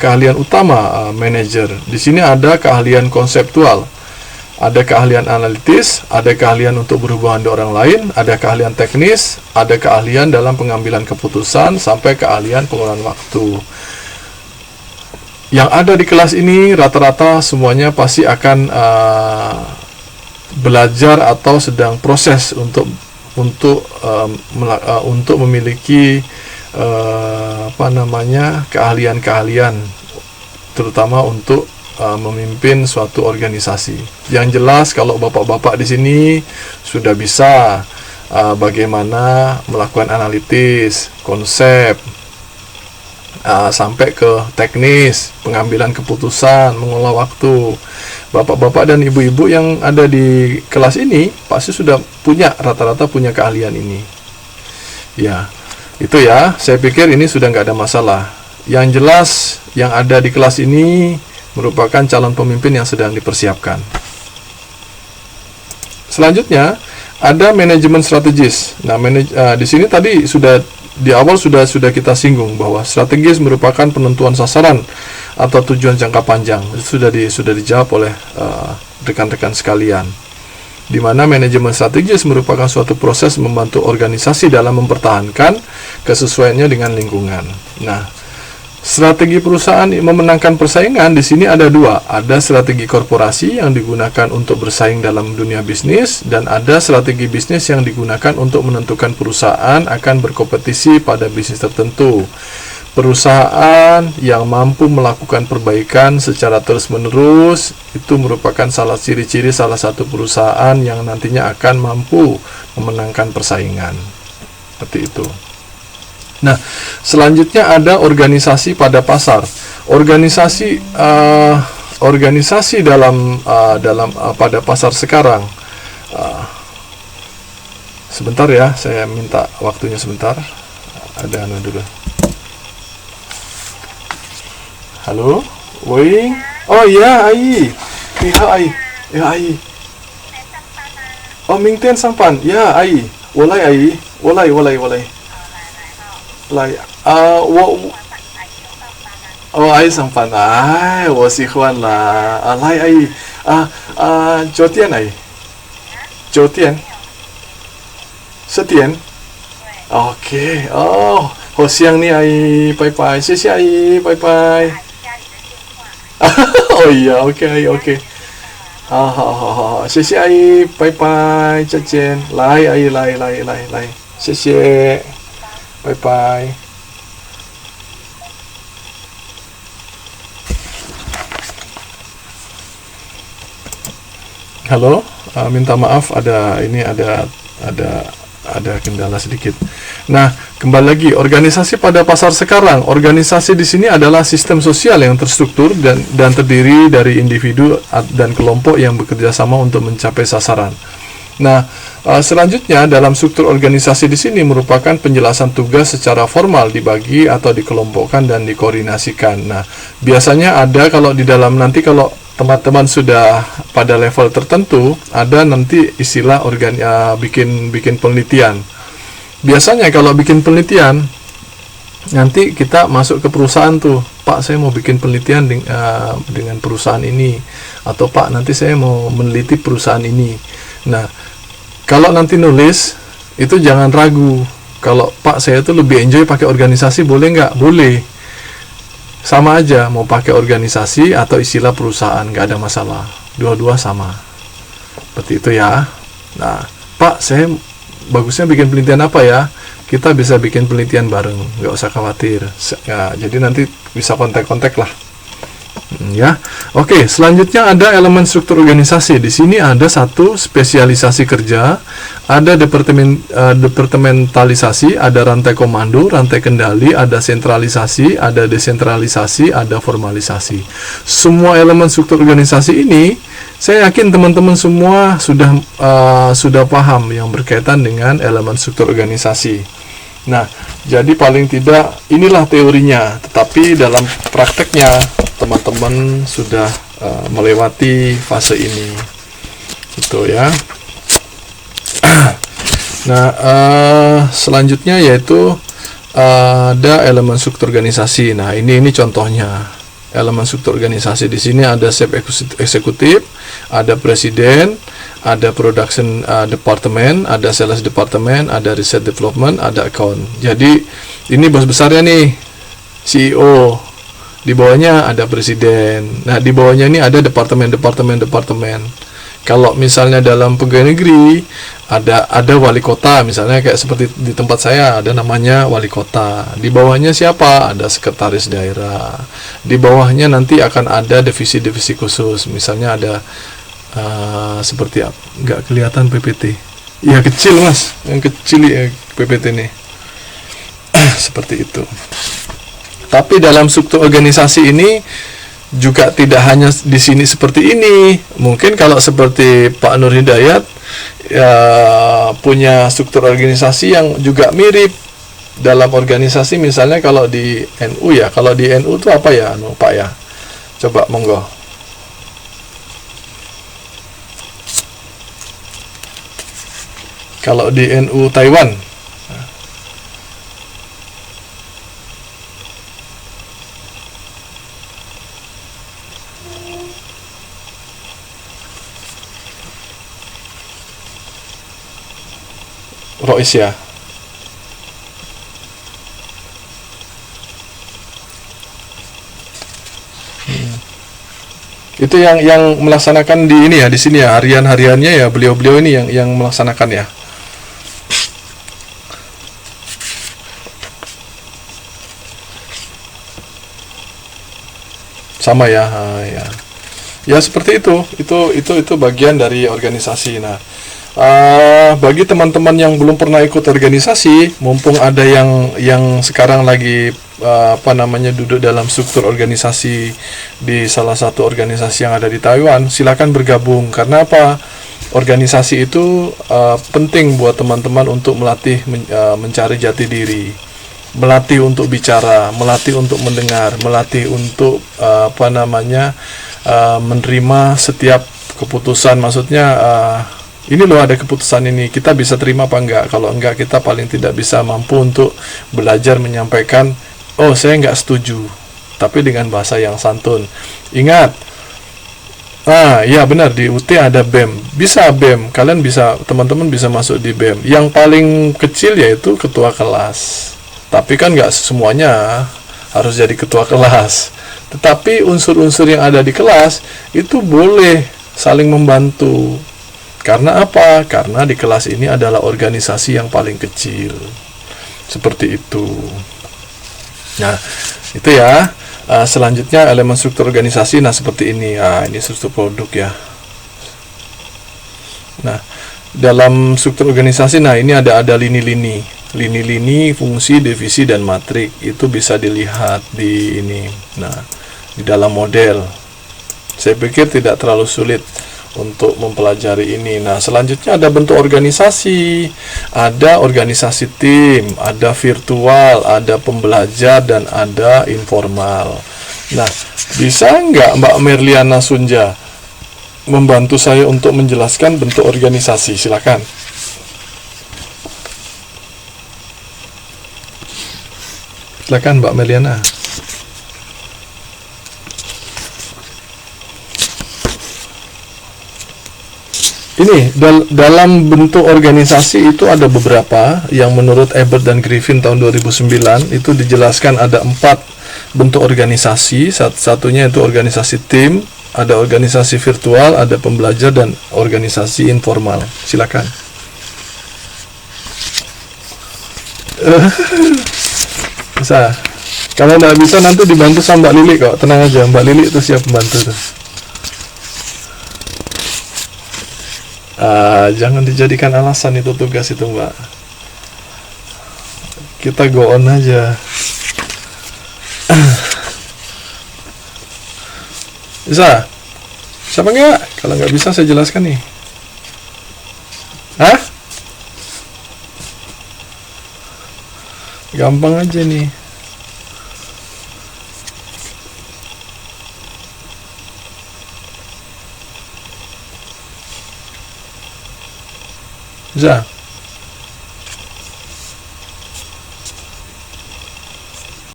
keahlian utama manajer. Di sini ada keahlian konseptual, ada keahlian analitis, ada keahlian untuk berhubungan dengan orang lain, ada keahlian teknis, ada keahlian dalam pengambilan keputusan, sampai keahlian pengelolaan waktu. Yang ada di kelas ini rata-rata semuanya pasti akan belajar atau sedang proses untuk memiliki keahlian-keahlian, terutama untuk memimpin suatu organisasi. Yang jelas kalau bapak-bapak di sini sudah bisa bagaimana melakukan analitis, konsep, sampai ke teknis, pengambilan keputusan, mengolah waktu. Bapak-bapak dan ibu-ibu yang ada di kelas ini pasti sudah rata-rata punya keahlian ini. Ya, itu ya, saya pikir ini sudah nggak ada masalah. Yang jelas yang ada di kelas ini merupakan calon pemimpin yang sedang dipersiapkan. Selanjutnya ada manajemen strategis. Nah, di sini tadi di awal sudah kita singgung bahwa strategis merupakan penentuan sasaran atau tujuan jangka panjang. Itu sudah dijawab oleh rekan-rekan sekalian. Di mana manajemen strategis merupakan suatu proses membantu organisasi dalam mempertahankan kesesuaiannya dengan lingkungan. Nah, strategi perusahaan memenangkan persaingan di sini ada dua. Ada strategi korporasi yang digunakan untuk bersaing dalam dunia bisnis, dan ada strategi bisnis yang digunakan untuk menentukan perusahaan akan berkompetisi pada bisnis tertentu. Perusahaan yang mampu melakukan perbaikan secara terus-menerus itu merupakan ciri-ciri salah satu perusahaan yang nantinya akan mampu memenangkan persaingan. Seperti itu. Nah, selanjutnya ada organisasi pada pasar. Organisasi dalam pada pasar sekarang. Sebentar ya, saya minta waktunya sebentar. Ada dulu. Halo, woi. Oh ya, ai. Ai. Ya, ai. Oh, Mingten sampan. Ya, ai. Walai ai. Walai.来我爱上班啦，我喜欢啦，来9点9点10点 OK 哦，好想你阿姨，拜拜，谢谢阿姨，拜拜。哦呀 OK 好，谢谢阿姨，拜拜，再见，来阿姨来，谢谢。Bye-bye. Halo, minta maaf ada kendala sedikit. Nah, kembali lagi, organisasi pada pasar sekarang. Organisasi di sini adalah sistem sosial yang terstruktur dan terdiri dari individu dan kelompok yang bekerja sama untuk mencapai sasaran. Nah, selanjutnya dalam struktur organisasi di sini merupakan penjelasan tugas secara formal dibagi atau dikelompokkan dan dikoordinasikan. Nah, biasanya ada kalau di dalam nanti kalau teman-teman sudah pada level tertentu, ada nanti istilah bikin penelitian. Biasanya kalau bikin penelitian, nanti kita masuk ke perusahaan tuh, Pak, saya mau bikin penelitian dengan perusahaan ini, atau Pak, nanti saya mau meneliti perusahaan ini. Nah, kalau nanti nulis itu jangan ragu. Kalau Pak, saya tuh lebih enjoy pakai organisasi, boleh nggak? Boleh. Sama aja, mau pakai organisasi atau istilah perusahaan, nggak ada masalah. Dua-dua sama. Seperti itu ya. Nah, Pak, saya bagusnya bikin penelitian apa ya? Kita bisa bikin penelitian bareng, nggak usah khawatir. Ya, jadi nanti bisa kontak-kontak lah. Ya, oke. Selanjutnya ada elemen struktur organisasi. Di sini ada satu spesialisasi kerja, ada departementalisasi, ada rantai komando, rantai kendali, ada sentralisasi, ada desentralisasi, ada formalisasi. Semua elemen struktur organisasi ini, saya yakin teman-teman semua sudah paham yang berkaitan dengan elemen struktur organisasi. Nah, jadi paling tidak inilah teorinya, tetapi dalam prakteknya teman-teman sudah melewati fase ini, gitu ya. Nah, selanjutnya yaitu ada elemen struktur organisasi. Nah, ini contohnya. Elemen struktur organisasi di sini ada chief eksekutif, ada presiden, ada production department, ada sales department, ada research development, ada account. Jadi ini bos besarnya nih, CEO. Di bawahnya ada presiden. Nah, di bawahnya ini ada departemen. Kalau misalnya dalam pegawai negeri ada wali kota, misalnya kayak seperti di tempat saya ada namanya wali kota. Di bawahnya siapa? Ada sekretaris daerah. Di bawahnya nanti akan ada divisi-divisi khusus. Misalnya ada seperti apa? Nggak kelihatan PPT. Ya kecil mas, yang kecil ya PPT nih. Seperti itu. Tapi dalam struktur organisasi ini juga tidak hanya di sini seperti ini. Mungkin kalau seperti Pak Nur Hidayat ya, punya struktur organisasi yang juga mirip dalam organisasi. Misalnya kalau di NU ya, kalau di NU itu apa ya, Pak ya? Coba monggo. Kalau di NU Taiwan, Rois ya. Itu yang melaksanakan di ini ya, di sini ya, hariannya ya, beliau ini yang melaksanakan ya. Sama ya, ya seperti itu bagian dari organisasi. Nah, bagi teman-teman yang belum pernah ikut organisasi, mumpung ada yang sekarang lagi duduk dalam struktur organisasi di salah satu organisasi yang ada di Taiwan, silakan bergabung. Karena apa? Organisasi itu penting buat teman-teman untuk melatih mencari jati diri, melatih untuk bicara, melatih untuk mendengar, melatih untuk menerima setiap keputusan. Maksudnya ini loh, ada keputusan ini, kita bisa terima apa enggak? Kalau enggak, kita paling tidak bisa mampu untuk belajar menyampaikan, oh saya enggak setuju, tapi dengan bahasa yang santun. Ingat, iya benar, di UT ada BEM, bisa BEM, kalian bisa, teman-teman bisa masuk di BEM. Yang paling kecil yaitu ketua kelas, tapi kan enggak semuanya harus jadi ketua kelas, tetapi unsur-unsur yang ada di kelas itu boleh saling membantu. Karena apa? Karena di kelas ini adalah organisasi yang paling kecil. Seperti itu. Nah, itu ya. Selanjutnya elemen struktur organisasi. Nah, seperti ini. Ini struktur produk ya. Nah, dalam struktur organisasi, nah ini ada lini-lini. Lini-lini, fungsi, divisi, dan matrik. Itu bisa dilihat di ini. Nah, di dalam model. Saya pikir tidak terlalu sulit untuk mempelajari ini. Nah, selanjutnya ada bentuk organisasi, ada organisasi tim, ada virtual, ada pembelajar, dan ada informal. Nah, bisa nggak Mbak Merliana Sunja membantu saya untuk menjelaskan bentuk organisasi? Silakan. Silakan Mbak Merliana. Ini dalam bentuk organisasi itu ada beberapa yang menurut Ebert dan Griffin tahun 2009 itu dijelaskan ada 4 bentuk organisasi. Satunya itu organisasi tim, ada organisasi virtual, ada pembelajar, dan organisasi informal. Silakan. Bisa. Kalau nggak bisa nanti dibantu sama Mbak Lili kok, tenang aja, Mbak Lili itu siap membantu tuh. Jangan dijadikan alasan, itu tugas itu Mbak. Kita go on aja. Bisa? Siapa enggak? Kalau nggak bisa saya jelaskan nih. Hah? Gampang aja nih. Bisa?